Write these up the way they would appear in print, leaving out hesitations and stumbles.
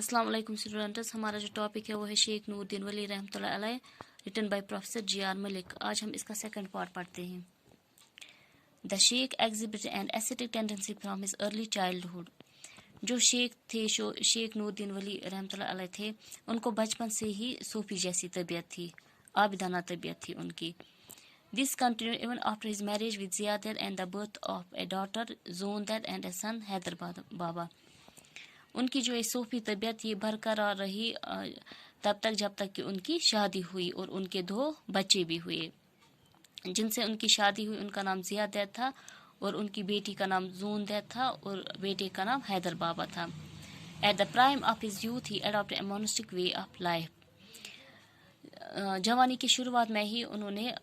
अस्सलाम वालेकुम स्टूडेंट्स। हमारा जो टॉपिक है वो है शेख नूरुद्दीन वली रहमतुल्लाह अलैह, written by professor G R. Malik. आज हम इसका सेकंड पार्ट पढ़ते हैं। The sheikh exhibited an aesthetic tendency from his early childhood. जो शेख थे, शेख नूरुद्दीन वली रहमतुल्लाह अलैह थे, उनको बचपन से ही सूफी जैसी तबीयत थी, आबिदाना तबीयत थी उनकी। This continued even after his marriage with Ziyadat and the birth of a daughter Zondat and a son Haider Baba. उनकी जो ये सूफी तबीयत ये बरकरार रही तब तक जब तक कि उनकी शादी हुई और उनके 2 बच्चे भी हुए। जिनसे उनकी शादी हुई उनका नाम ज़ियादैत था और उनकी बेटी का नाम ज़ोनदैत था और बेटे का नाम हैदर बाबा था। At the prime of his youth he adopted A monastic way of life. जवानी की शुरुआत में ही उन्होंने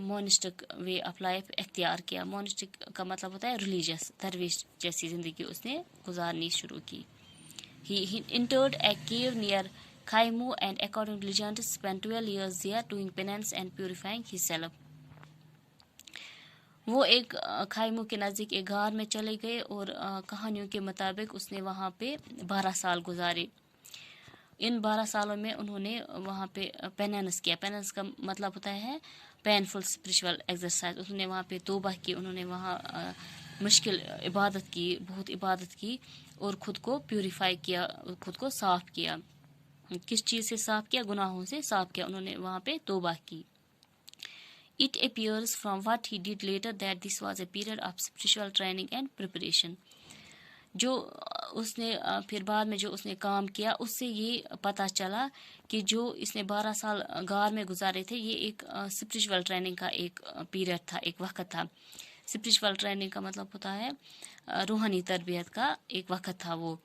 मोनिस्टिक वे ऑफ लाइफ इख्तियार किया। मोनिस्टिक का मतलब होता है रिलीजियस, दरवेश जैसी ज़िंदगी उसने गुजारनी शुरू की। He entered a cave near Khaimu and according to legend spent 12 years there doing penance and purifying himself. वो एक खाइमू के नज़दीक एक गार में चले गए और कहानियों के मुताबिक उसने वहाँ पे 12 साल गुजारे। इन 12 सालों में उन्होंने वहाँ पे पेनेंस किया। पेनेंस का मतलब होता है पेनफुल स्पिरिचुअल एक्सरसाइज। उन्होंने वहाँ पे तौबा की, उन्होंने वहाँ मुश्किल इबादत की, बहुत इबादत की और ख़ुद को प्यूरिफाई किया, ख़ुद को साफ़ किया। किस चीज़ से साफ़ किया? गुनाहों से साफ़ किया। उन्होंने वहाँ पे तौबा की। It appears from what he did later that this was a period of spiritual training and preparation. जो उसने फिर बाद में जो उसने काम किया उससे ये पता चला कि जो इसने 12 साल गार में गुजारे थे ये एक स्पिरिचुअल ट्रेनिंग का एक पीरियड था, एक वक्त था। स्पिरिचुअल ट्रेनिंग का मतलब होता है रूहानी तरबियत का एक वक्त था वो,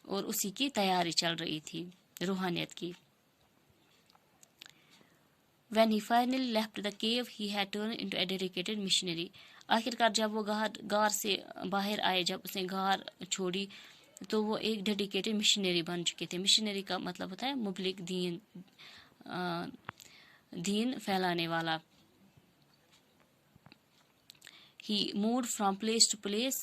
और उसी की तैयारी चल रही थी रूहानियत की। When he finally left the cave, he had turned into a dedicated missionary. आखिरकार जब वो गार से बाहर आए, जब उसने गार छोड़ी तो वो एक डेडिकेटेड मिशनरी बन चुके थे। मिशनरी का मतलब होता है मुबलिग, दीन फैलाने वाला। He moved from place to place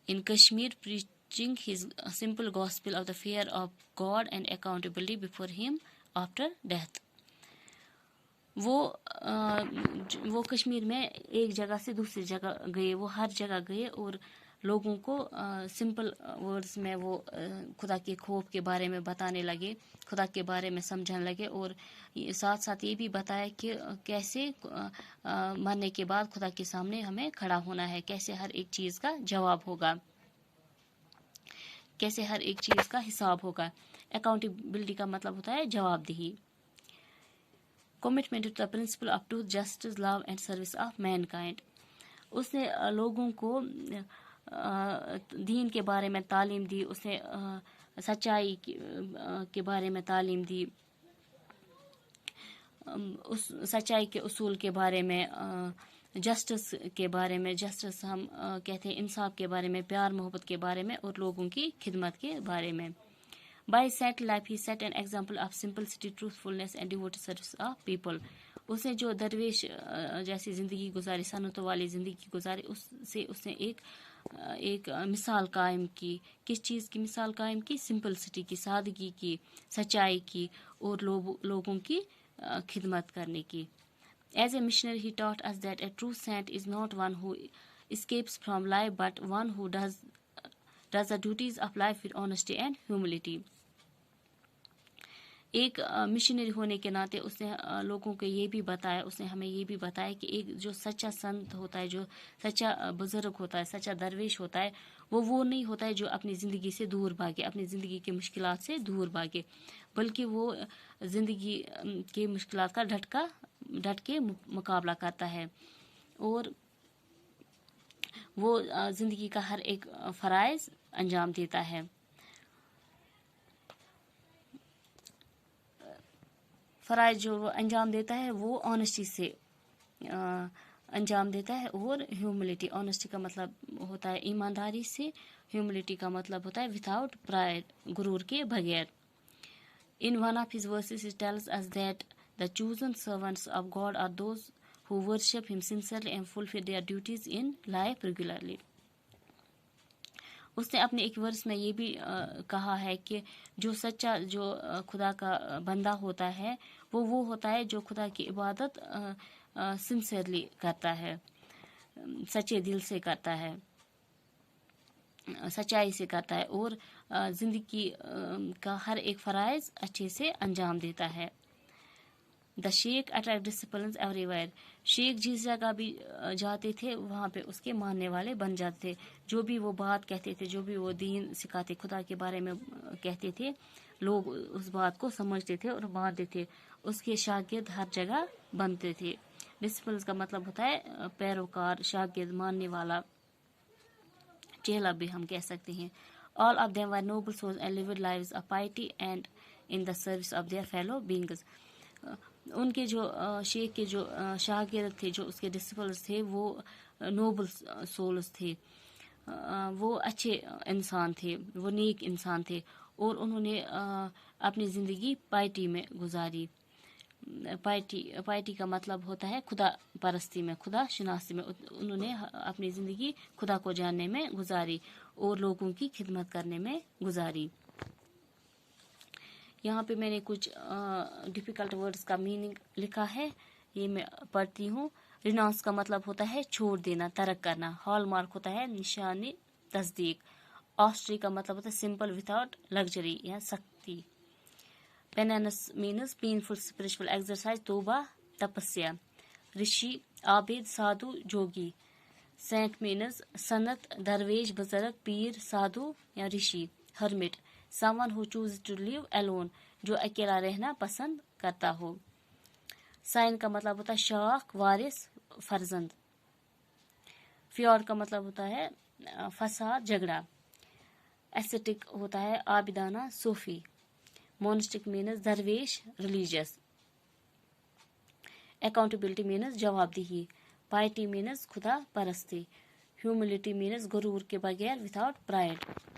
in Kashmir preaching his simple gospel of the fear of God and accountability before him after death. वो कश्मीर में एक जगह से दूसरी जगह गए, वो हर जगह गए और लोगों को सिंपल वर्ड्स में वो खुदा के खौफ के बारे में बताने लगे, खुदा के बारे में समझाने लगे और साथ साथ ये भी बताया कि कैसे मरने के बाद खुदा के सामने हमें खड़ा होना है, कैसे हर एक चीज़ का जवाब होगा, कैसे हर एक चीज़ का हिसाब होगा। अकाउंटेबिलिटी का मतलब होता है जवाबदेही। Commitment to the principle of truth, justice, love and service of mankind. उसने लोगों को दीन के बारे में तालीम दी, उसने सच्चाई के बारे में तालीम दी, उस सच्चाई के उसूल के बारे में, जस्टिस के बारे में, जस्टिस हम कहते हैं इंसाफ के बारे में, प्यार मोहब्बत के बारे में और लोगों की खिदमत के बारे में। By his set life, he set an example of simplicity, truthfulness and devoted service of people. उसने जो दरवेश जैसी ज़िंदगी गुजारी, सनतों वाली ज़िंदगी गुजारी, उससे उसने एक मिसाल कायम की। किस चीज़ की मिसाल कायम की? सिंपलिसिटी की, सादगी की, सच्चाई की और लोगों की खिदमत करने की। As a missionary, he taught us that a true saint is not one who escapes from life, but one who does the duties of life with honesty and humility. एक मिशनरी होने के नाते उसने लोगों को ये भी बताया, उसने हमें ये भी बताया कि एक जो सच्चा संत होता है, जो सच्चा बुजुर्ग होता है, सच्चा दरवेश होता है, वो नहीं होता है जो अपनी ज़िंदगी से दूर भागे, अपनी ज़िंदगी की मुश्किलात से दूर भागे, बल्कि वो ज़िंदगी के मुश्किलात का डट के मुकाबला करता है और वो ज़िंदगी का हर एक फ़राइज़ अंजाम देता है। फ़राइज़ जो अंजाम देता है वो ऑनेस्टी से अंजाम देता है और ह्यूमिलिटी, ऑनेस्टी का मतलब होता है ईमानदारी से, ह्यूमिलिटी का मतलब होता है विदाउट प्राइड, गुरूर के बगैर। In one of his verses he tells us that the chosen servants of God are those who worship him sincerely and fulfill their duties in life regularly. اس نے اپنے ایک ورس میں یہ بھی کہا ہے کہ جو سچا جو خدا کا بندہ ہوتا ہے وہ ہوتا ہے جو خدا کی عبادت سنسیئرلی کرتا ہے، سچے دل سے کرتا ہے، سچائی سے کرتا ہے، اور زندگی کا ہر ایک فرائض اچھے سے انجام دیتا ہے۔ دا شیخ اٹریکٹ ڈسپلنز ایوری ویئر، شیخ جس جگہ بھی جاتے تھے وہاں پہ اس کے ماننے والے بن جاتے تھے، جو بھی وہ بات کہتے تھے، جو بھی وہ دین سکھاتے خدا کے بارے میں کہتے تھے، لوگ اس بات کو سمجھتے تھے اور مانتے تھے، اس کے شاگرد ہر جگہ بنتے تھے۔ ڈسپلنز کا مطلب ہوتا ہے پیروکار، شاگرد، ماننے والا، چیلا بھی ہم کہہ سکتے ہیں۔ All of them were noble souls and lived lives of piety and in the service of their fellow beings۔ ان کے جو شیخ کے جو شاگرد تھے، جو اس کے ڈسپلز تھے، وہ نوبل سولز تھے، وہ اچھے انسان تھے، وہ نیک انسان تھے، اور انہوں نے اپنی زندگی پائٹی میں گزاری۔ پائٹی کا مطلب ہوتا ہے خدا پرستی میں، خدا شناسی میں۔ انہوں نے اپنی زندگی خدا کو جاننے میں گزاری اور لوگوں کی خدمت کرنے میں گزاری۔ یہاں پہ میں نے کچھ ڈیفیکلٹ ورڈز کا میننگ لکھا ہے، یہ میں پڑھتی ہوں۔ ریناؤنس کا مطلب ہوتا ہے چھوڑ دینا، ترک کرنا۔ ہال مارک ہوتا ہے نشانی، تصدیق۔ آسٹری کا مطلب ہوتا ہے سمپل ود آؤٹ لگژری یا سختی۔ پینینس مینز پینفل اسپرچل ایکسرسائز، توبہ، تپسیا۔ رشی، عابد، سادھو، جوگی۔ سینٹ مینز سنت، درویش، بزرگ، پیر، سادھو یا Rishi. Hermit, someone who chooses to live alone، جو اکیلا رہنا پسند کرتا ہو۔ سائن کا مطلب ہوتا ہے شاخ، وارث، فرزند۔ فیور کا مطلب ہوتا ہے فساد، جھگڑا۔ ایسٹک ہوتا ہے عابدانہ، صوفی۔ مونسٹک مینز درویش، ریلیجیس۔ اکاؤنٹیبلٹی مینز جواب دہی۔ پائٹی مینز خدا پرستی۔ ہیوملٹی مینز غرور کے بغیر، ود آؤٹ پرائڈ۔